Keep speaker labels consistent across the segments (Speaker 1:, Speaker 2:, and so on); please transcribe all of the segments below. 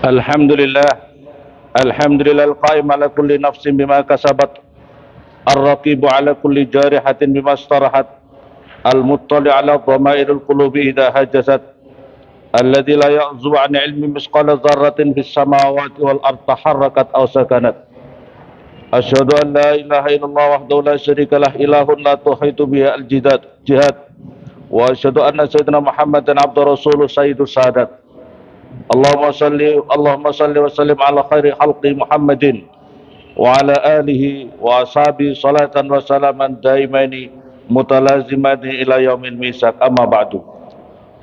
Speaker 1: Alhamdulillah, alhamdulillah al-qaim ala kulli nafsin bima kasabat, ar-raqibu ala kulli jarihatin bima starahat, al-muttali ala dhamairil qulubi idha hajasat, alladhi la ya'zubu an ilmi misqala dharratin fis samawati wal ard taharrakat aw sakanat. Asyhadu an la ilaha illallah wahdahu la syarika lah, ilahun la tuhitu bihi al-jihad, wa asyhadu anna sayyidina Muhammadan abdu rasuluh sayyidus sadat. Allahumma salli wa sallim ala khairi khalqi Muhammadin wa ala alihi wa ashabi salatan wa salaman daimani mutalazimani ila yaumil misak, amma ba'du.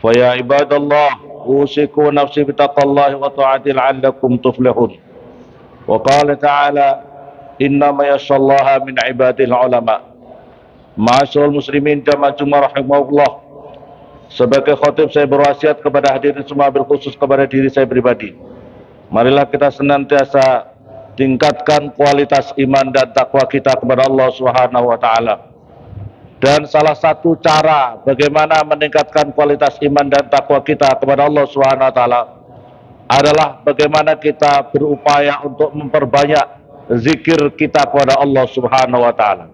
Speaker 1: Fa ya ibadallah, usiku nafsi bitaqwallahi wa ta'ati la'allakum tuflihun. Wa qala ta'ala, innama yashallaha min ibadil ulama. Ma'asyiral muslimin jamaah Jumat rahimahullah. Sebagai khotib saya berwasiat kepada hadirin semua, berkhusus kepada diri saya pribadi. Marilah kita senantiasa tingkatkan kualitas iman dan takwa kita kepada Allah Subhanahu wa taala. Dan salah satu cara bagaimana meningkatkan kualitas iman dan takwa kita kepada Allah Subhanahu wa taala adalah bagaimana kita berupaya untuk memperbanyak zikir kita kepada Allah Subhanahu wa taala.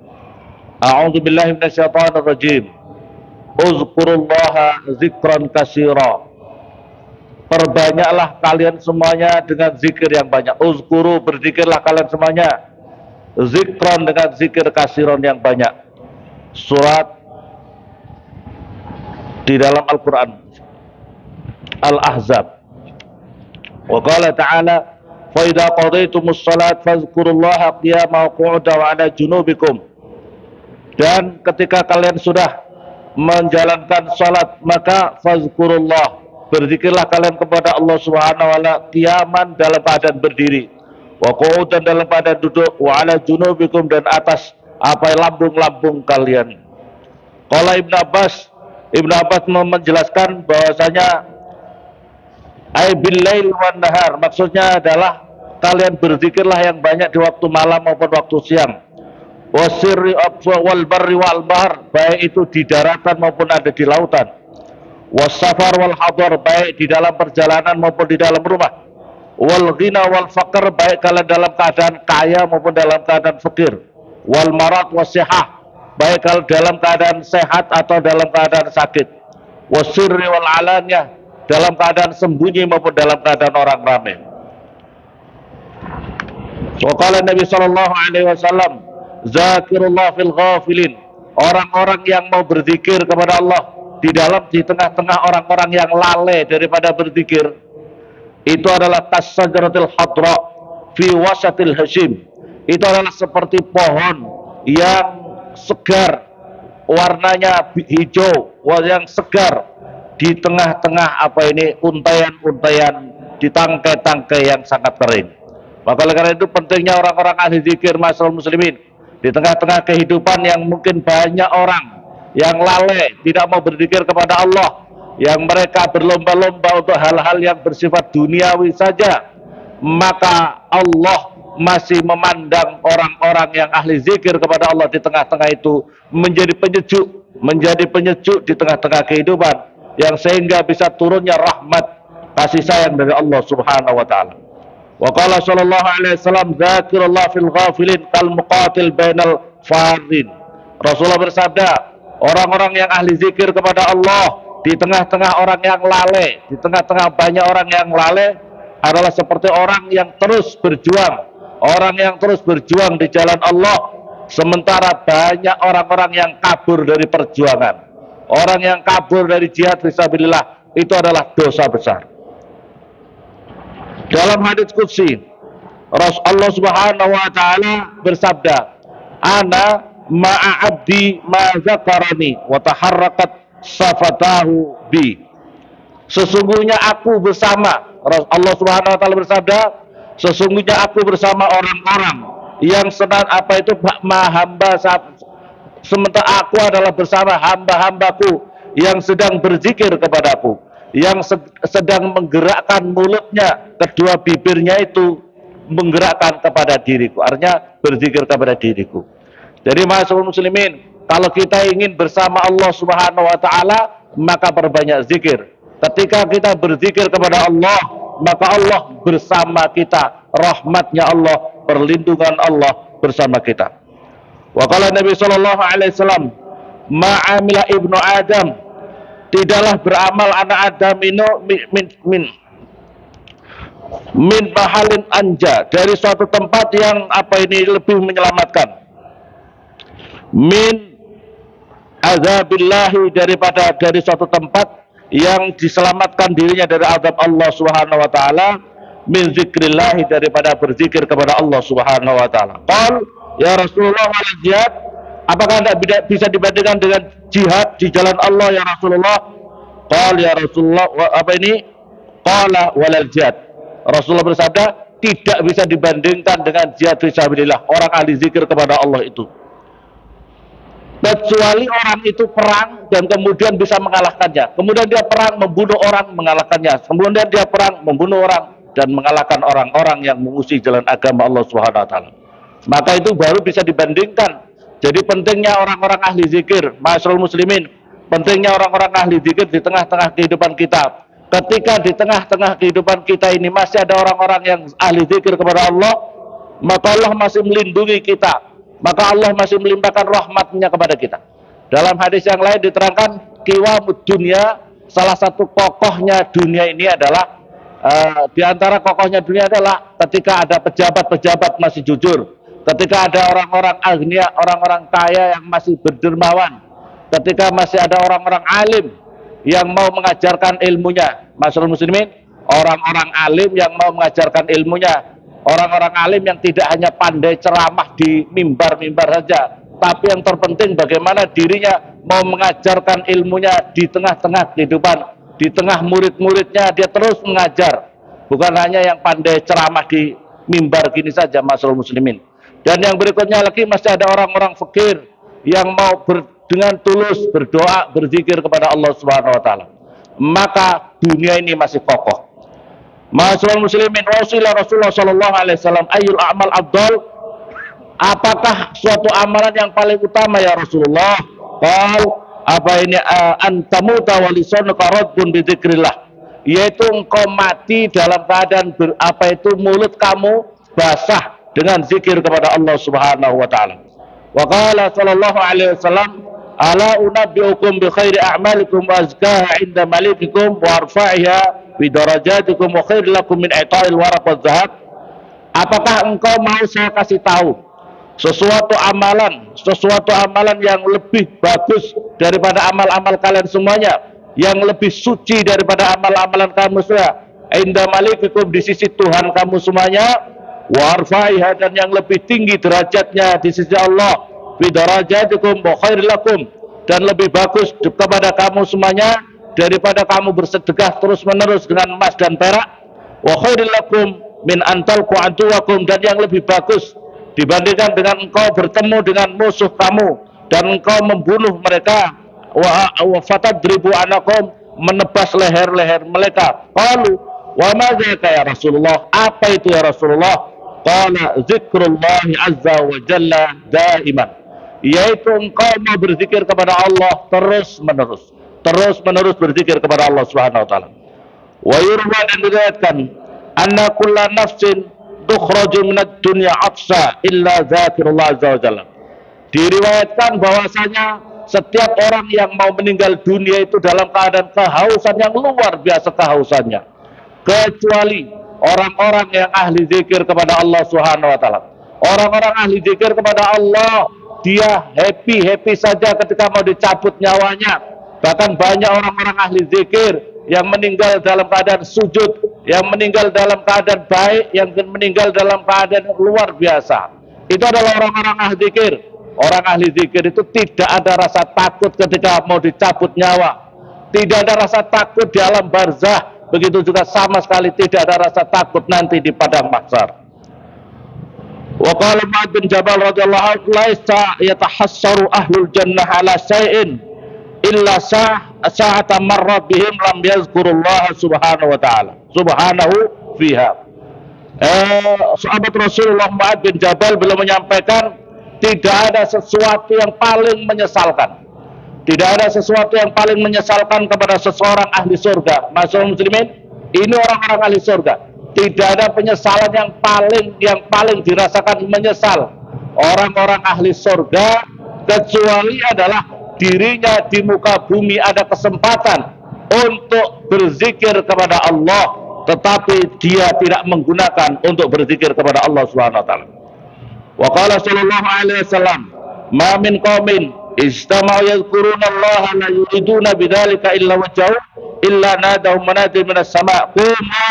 Speaker 1: A'udzubillahi minasyaitonir rajim. Uzkurullaha zikran katsira. Perbanyaklah kalian semuanya dengan zikir yang banyak. Uzkuru, berzikirlah kalian semuanya. Zikran, dengan zikir katsiran yang banyak. Surat di dalam Al-Quran Al-Ahzab. Wa qala ta'ala, fa idza qadaytumus shalat fazkurullaha qiyaman wa qu'udan wa 'ala junubikum. Dan ketika kalian sudah menjalankan salat, maka fazkurullah, berzikirlah kalian kepada Allah Subhanahu wa taala qiyaman, dalam keadaan berdiri, wa qu'udan, dalam keadaan duduk, wa 'ala junubikum, dan atas lambung-lambung kalian. Qala Ibnu Abbas menjelaskan bahwasanya ay bil lail wan nahar, maksudnya adalah kalian berzikirlah yang banyak di waktu malam maupun waktu siang. Wasirri wal barri wal bahr, baik itu di daratan maupun ada di lautan. Wasafar wal hadar, baik di dalam perjalanan maupun di dalam rumah. Wal ghina wal faqr, baik kalian dalam keadaan kaya maupun dalam keadaan fakir. Wal marad wasihah, baik kalau dalam keadaan sehat atau dalam keadaan sakit. Wasirri wal alaniyah, dalam keadaan sembunyi maupun dalam keadaan orang ramai. Waqala Nabi sallallahu alaihi wasallam, zakirullah fil ghafilin, orang-orang yang mau berzikir kepada Allah di tengah-tengah orang-orang yang lalai daripada berzikir, itu adalah kasajaratil hadra fi wasatil hashim, itu adalah seperti pohon yang segar, warnanya hijau, yang segar di tengah-tengah untayan-untayan, di tangkai-tangkai yang sangat kering. Maka oleh karena itu pentingnya orang-orang ahli zikir, masyaallah muslimin, di tengah-tengah kehidupan yang mungkin banyak orang yang lalai, tidak mau berzikir kepada Allah, yang mereka berlomba-lomba untuk hal-hal yang bersifat duniawi saja, maka Allah masih memandang orang-orang yang ahli zikir kepada Allah di tengah-tengah itu menjadi penyejuk di tengah-tengah kehidupan, yang sehingga bisa turunnya rahmat, kasih sayang dari Allah Subhanahu wa taala. Wa qala sallallahu alaihi wasallam, dzakirullah fil ghafilin kal muqatil bainal farin. Rasulullah bersabda, orang-orang yang ahli zikir kepada Allah di tengah-tengah orang yang lalai, di tengah-tengah banyak orang yang lalai, adalah seperti orang yang terus berjuang di jalan Allah, sementara banyak orang-orang yang kabur dari perjuangan. Orang yang kabur dari jihad fisabilillah itu adalah dosa besar. Dalam hadits qudsi, Allah Subhanahu wa taala bersabda, ana ma'a abdi ma zakarani wa taharrakat safatahu bi. Sesungguhnya aku bersama, Allah Subhanahu wa taala bersabda, sesungguhnya aku bersama orang-orang yang sedang hamba, sementara aku adalah bersama hamba-hambaku yang sedang berzikir kepadaku, yang sedang menggerakkan mulutnya, kedua bibirnya itu menggerakkan kepada diriku, artinya berzikir kepada diriku. Jadi ma'asyiral muslimin, kalau kita ingin bersama Allah Subhanahu wa taala, maka perbanyak zikir. Ketika kita berzikir kepada Allah, maka Allah bersama kita, rahmatnya Allah, perlindungan Allah bersama kita. Wa qala Nabi sallallahu alaihi wasallam, ma'amila ibnu Adam, tidaklah beramal anak Adam ini min mahalin anja, dari suatu tempat yang lebih menyelamatkan, min azabillahi, dari suatu tempat yang diselamatkan dirinya dari azab Allah Subhanahu wa taala, min zikrillahi, daripada berzikir kepada Allah Subhanahu wa taala. Qal ya Rasulullah, wal jihad, apakah tidak bisa dibandingkan dengan jihad di jalan Allah ya Rasulullah? Qal ya Rasulullah, qala walal jihad. Rasulullah bersabda, tidak bisa dibandingkan dengan jihad fisabilillah, orang ahli zikir kepada Allah itu, kecuali orang itu perang dan kemudian bisa mengalahkannya, kemudian dia perang membunuh orang mengalahkannya, kemudian dia perang membunuh orang dan mengalahkan orang-orang yang mengusir jalan agama Allah Subhanahu wa taala, maka itu baru bisa dibandingkan. Jadi pentingnya orang-orang ahli zikir, ma'asyiral muslimin, pentingnya orang-orang ahli zikir di tengah-tengah kehidupan kita. Ketika di tengah-tengah kehidupan kita ini masih ada orang-orang yang ahli zikir kepada Allah, maka Allah masih melindungi kita, maka Allah masih melimpahkan rahmatnya kepada kita. Dalam hadis yang lain diterangkan, qiwamud dunya, salah satu kokohnya dunia ini adalah di antara kokohnya dunia adalah ketika ada pejabat-pejabat masih jujur, ketika ada orang-orang agnia, orang-orang kaya yang masih berdermawan, ketika masih ada orang-orang alim yang mau mengajarkan ilmunya. Masyaallah muslimin, orang-orang alim yang mau mengajarkan ilmunya, orang-orang alim yang tidak hanya pandai ceramah di mimbar-mimbar saja, tapi yang terpenting bagaimana dirinya mau mengajarkan ilmunya di tengah-tengah kehidupan, di tengah murid-muridnya dia terus mengajar, bukan hanya yang pandai ceramah di mimbar gini saja. Masyaallah muslimin. Dan yang berikutnya lagi, masih ada orang-orang fakir yang mau dengan tulus berdoa, berzikir kepada Allah Subhanahu wa taala, maka dunia ini masih kokoh. Masyaallah muslimin, Rasulullah sallallahu alaihi wasallam, ayyul a'mal afdal, apakah suatu amalan yang paling utama ya Rasulullah? Qal, antamuta wa lisanuka radbun bi dzikrillah, yaitu engkau mati dalam keadaan mulut kamu basah dengan zikir kepada Allah Subhanahu wa taala. Wa qala sallallahu alaihi wasallam, ala unabbiukum bi khairi a'malikum wa azkaha 'inda malikikum wa arfa'iha bi darajatikum wa khair lakum min i'ta'il waraq wa zahab. Apakah engkau mau saya kasih tahu sesuatu amalan yang lebih bagus daripada amal-amal kalian semuanya, yang lebih suci daripada amal-amalan kamu semua, 'inda malikikum, di sisi Tuhan kamu semuanya, wa arfa'iha, dan yang lebih tinggi derajatnya di sisi Allah, bi darajatikum wa khair lakum, dan lebih bagus kepada kamu semuanya daripada kamu bersedekah terus-menerus dengan emas dan perak, wa khair lakum min antalqu aduwakum, dan yang lebih bagus dibandingkan dengan engkau bertemu dengan musuh kamu dan engkau membunuh mereka, wa fatadribu anakum, menebas leher-leher mereka. Qalu wa madzaka ya Rasulullah, apa itu ya Rasulullah? Qala zikrullahi azza wa jalla daiman, yaitu engkau mau berzikir kepada Allah terus menerus berzikir kepada Allah Subhanahu wa taala. Wa yurwa, dan diriwayatkan, anna kulla nafsin tukhraju minad dunya atsa illa dzakirullah azza wa jalla, diriwayatkan bahwasanya setiap orang yang mau meninggal dunia itu dalam keadaan kehausan yang luar biasa kehausannya, kecuali orang-orang yang ahli zikir kepada Allah Subhanahu wa taala. Orang-orang ahli zikir kepada Allah, dia happy saja ketika mau dicabut nyawanya. Bahkan banyak orang-orang ahli zikir yang meninggal dalam keadaan sujud, yang meninggal dalam keadaan baik, yang meninggal dalam keadaan luar biasa. Itu adalah orang-orang ahli zikir. Orang ahli zikir itu tidak ada rasa takut ketika mau dicabut nyawa, tidak ada rasa takut di alam barzah, begitu juga sama sekali tidak ada rasa takut nanti di padang mahsyar. Wa qala Mu'adz bin Jabal radhiyallahu anhu, laisa yatahassaru ahlul jannah ala syai'in illa sa'atan marrat bihim lam yazkurullah subhanahu wa ta'ala subhanahu fiha. Sahabat Rasulullah Mu'adz bin Jabal belum menyampaikan, tidak ada sesuatu yang paling menyesalkan, tidak ada sesuatu yang paling menyesalkan kepada seseorang ahli surga, masyaallah muslimin, Ini orang-orang ahli surga. Tidak ada penyesalan yang paling dirasakan menyesal orang-orang ahli surga kecuali adalah dirinya di muka bumi ada kesempatan untuk berzikir kepada Allah, tetapi dia tidak menggunakan untuk berzikir kepada Allah Subhanahu wa taala. Wa qala sallallahu alaihi wasallam, "Ma min qaumin istama'u yadhkuruna Allah la yuriduna bidzalika illa wajhahu illa nadahum munadi minas sama' qumu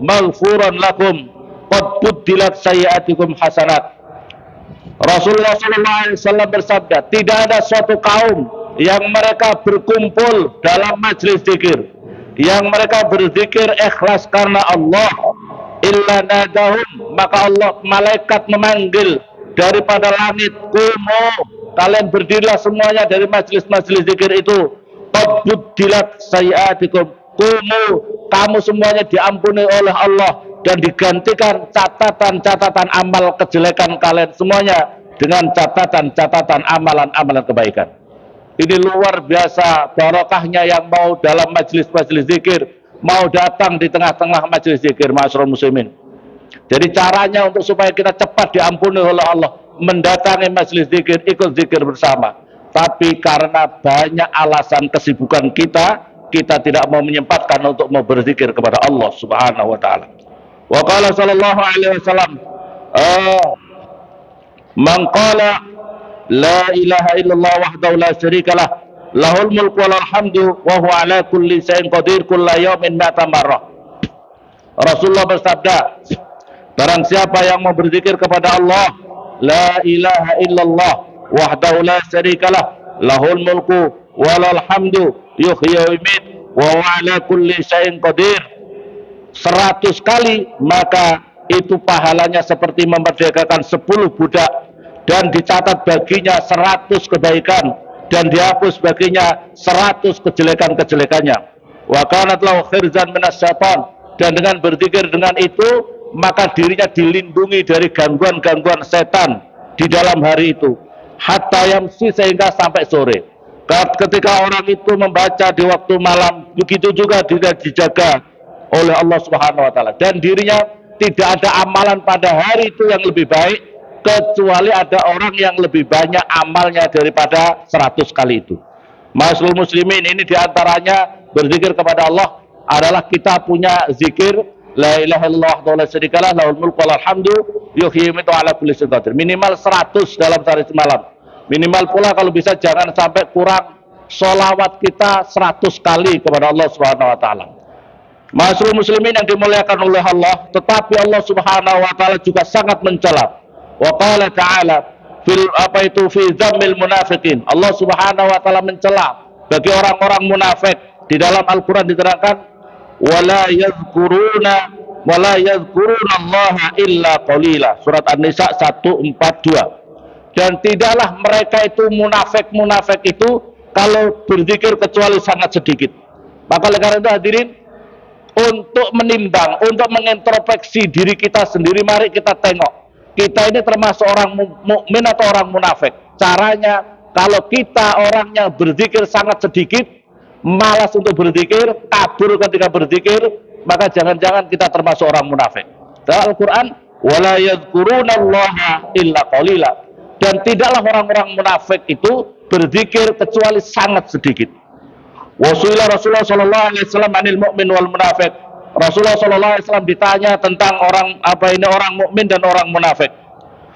Speaker 1: maghfuran lakum qad buddilat sayyi'atikum hasanat." Rasulullah sallallahu alaihi wasallam bersabda, tidak ada suatu kaum yang mereka berkumpul dalam majelis zikir, yang mereka berzikir ikhlas karena Allah, illa nadahum, maka Allah malaikat memanggil daripada langit, kumu, kalian berdirilah semuanya dari majelis-majelis zikir itu, qad buddilat sayyi'atikum, kumu, kamu semuanya diampuni oleh Allah dan digantikan catatan-catatan amal kejelekan kalian semuanya dengan catatan-catatan amalan-amalan kebaikan. Ini luar biasa barokahnya yang mau dalam majelis-majelis zikir, mau datang di tengah-tengah majelis zikir, ma'asyiral muslimin. Jadi caranya untuk supaya kita cepat diampuni oleh Allah, mendatangi majelis zikir, ikut zikir bersama. Tapi karena banyak alasan kesibukan kita tidak mau menyempatkan untuk mau berzikir kepada Allah Subhanahu wa taala. Wa qala sallallahu alaihi wasallam, man qala la ilaha illallah wahdahu la syarikalah lahul mulku walal hamdu wa huwa ala kulli syai'in qadir kulla yawmin mi'ata marrah. Rasulullah bersabda, barang siapa yang mau berzikir kepada Allah, la ilaha illallah wahdahu la syarikalah lahul mulku walal hamdu yuhyi wa yumiit wa huwa ala kulli syai'in qadir 100 kali, maka itu pahalanya seperti memerdekakan 10 budak dan dicatat baginya 100 kebaikan dan dihapus baginya 100 kejelekan-kejelekannya. Wa kanat lahu khirzan minas syaitan, dan dengan berzikir dengan itu maka dirinya dilindungi dari gangguan-gangguan setan di dalam hari itu hatta yamsi, sehingga sampai sore. Ketika orang itu membaca di waktu malam, begitu juga dia dijaga oleh Allah Subhanahu wa taala, dan dirinya tidak ada amalan pada hari itu yang lebih baik kecuali ada orang yang lebih banyak amalnya daripada 100 kali itu. Ma'asyiral muslimin, ini diantaranya berzikir kepada Allah adalah kita punya zikir la ilaha illallah wa la syarikalah lahul mulku walal hamdu yuhyi wa yumiitu ala kulli syai'in qadir, minimal 100 dalam sehari semalam. Minimal pula kalau bisa jangan sampai kurang, sholawat kita 100 kali kepada Allah Subhanahu wa taala. Ma'asyiral muslimin yang dimuliakan oleh Allah, tetapi Allah Subhanahu wa taala juga sangat mencela. Wa qala ta'ala fi zammil munafiqin. Allah Subhanahu wa taala mencela bagi orang-orang munafik. Di dalam Al-Qur'an diterangkan, wala yadhkuruna Allah illa qalila. Surat An-Nisa 142. Dan tidaklah mereka itu munafik itu kalau berzikir kecuali sangat sedikit. Maka oleh karena itu hadirin, untuk menimbang, untuk mengintrospeksi diri kita sendiri, mari kita tengok, kita ini termasuk orang mukmin atau orang munafik. Caranya, kalau kita orangnya berzikir sangat sedikit, malas untuk berzikir, kabur ketika berzikir, maka jangan-jangan kita termasuk orang munafik. Dalam Al-Quran, wala yadhkurunallaha illa qalila, dan tidaklah orang-orang munafik itu berzikir kecuali sangat sedikit. Wasuila Rasulullah sallallahu alaihi wasallam anil mu'min wal munafik. Rasulullah sallallahu alaihi wasallam ditanya tentang orang mukmin dan orang munafik.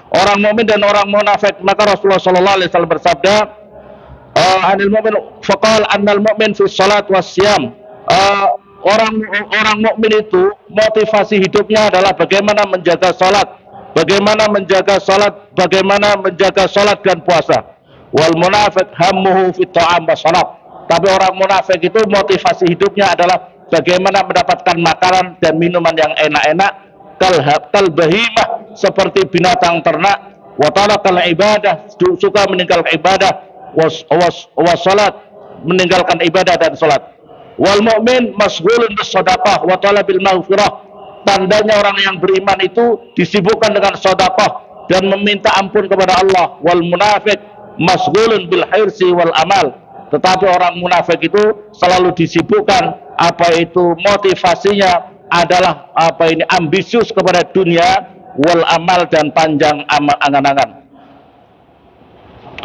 Speaker 1: Orang mukmin dan orang munafik, maka Rasulullah sallallahu alaihi wasallam bersabda, anil mu'min faqala annal mu'min fi shalat wasyam. Orang mukmin itu motivasi hidupnya adalah bagaimana menjaga salat, bagaimana menjaga salat dan puasa. Wal munafik hammuhu fit ta'am wasyarab. Tapi orang munafik itu motivasi hidupnya adalah bagaimana mendapatkan makanan dan minuman yang enak-enak, kal bahimah, seperti binatang ternak, wa talaqal ibadah, suka meninggalkan ibadah, was salat, meninggalkan ibadah dan salat. Wal mu'min masghulun bis shadaqah wa talabil maghfirah. Tandanya orang yang beriman itu disibukkan dengan sedekah dan meminta ampun kepada Allah. Wal munafik masghulun bil hirsi wal amal. Tetapi orang munafik itu selalu disibukkan apa itu motivasinya adalah apa ini ambisius kepada dunia, wal amal dan panjang amal angan-angan.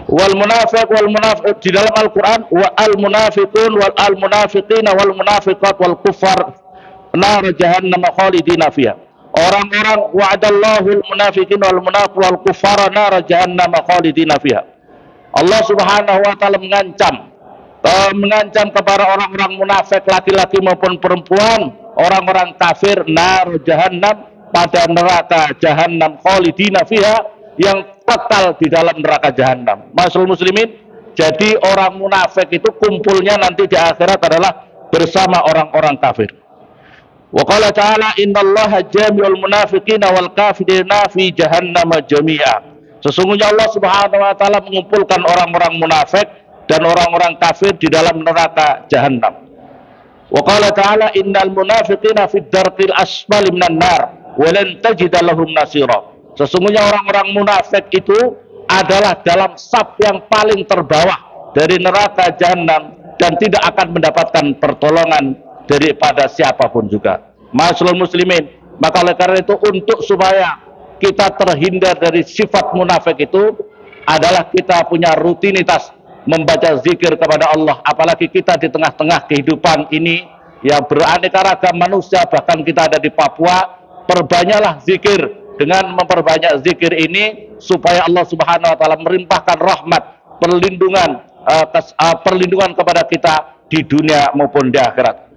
Speaker 1: Wal munafiq di dalam Al-Qur'an wa al munafiqun wal al munafiqina wal munafiqat wal kuffar nar jahannam khalidina fiha. Orang-orang wa'adallahu al munafiqin wal munafiq wal kuffar nar jahannam khalidina fiha. Allah Subhanahu wa taala mengancam kepada orang-orang munafik laki-laki maupun perempuan, orang-orang kafir nar jahannam, pada neraka jahannam khalidina fiha, yang kekal di dalam neraka jahanam. Masyaallah muslimin, jadi orang munafik itu kumpulnya nanti di akhirat adalah bersama orang-orang kafir. Wa qala ta'ala innallaha jami'ul munafiqina wal kafirina fi jahannam jami'a. Sesungguhnya Allah Subhanahu wa taala mengumpulkan orang-orang munafik dan orang-orang kafir di dalam neraka jahanam. Wa qala ta'ala innal munafiqina fid darqil asfali minan nar wa lan tajida lahum nasira. Sesungguhnya orang-orang munafik itu adalah dalam saf yang paling terbawah dari neraka jahanam dan tidak akan mendapatkan pertolongan daripada siapapun juga. Masyaallah muslimin, maka oleh karena itu untuk supaya kita terhindar dari sifat munafik itu adalah kita punya rutinitas membaca zikir kepada Allah. Apalagi kita di tengah-tengah kehidupan ini yang beraneka ragam manusia, bahkan kita ada di Papua, perbanyaklah zikir. Dengan memperbanyak zikir ini supaya Allah Subhanahu wa taala melimpahkan rahmat, perlindungan kepada kita di dunia maupun di akhirat.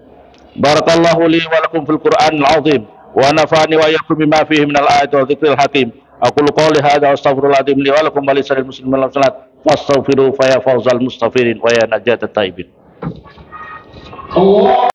Speaker 1: Barakallahu li wa lakum fil Qur'anil azim wa nafa'ani wa iyyakum bima fihi minal ayati wa dzikril hakim. Aqulu qouli hadza wa astaghfirullahaladzim li wa lakum wa lisa'iril muslimin wal muslimat fastaghfiru fa ya fawzal mustaghfirin wa ya najatat taibin. Allah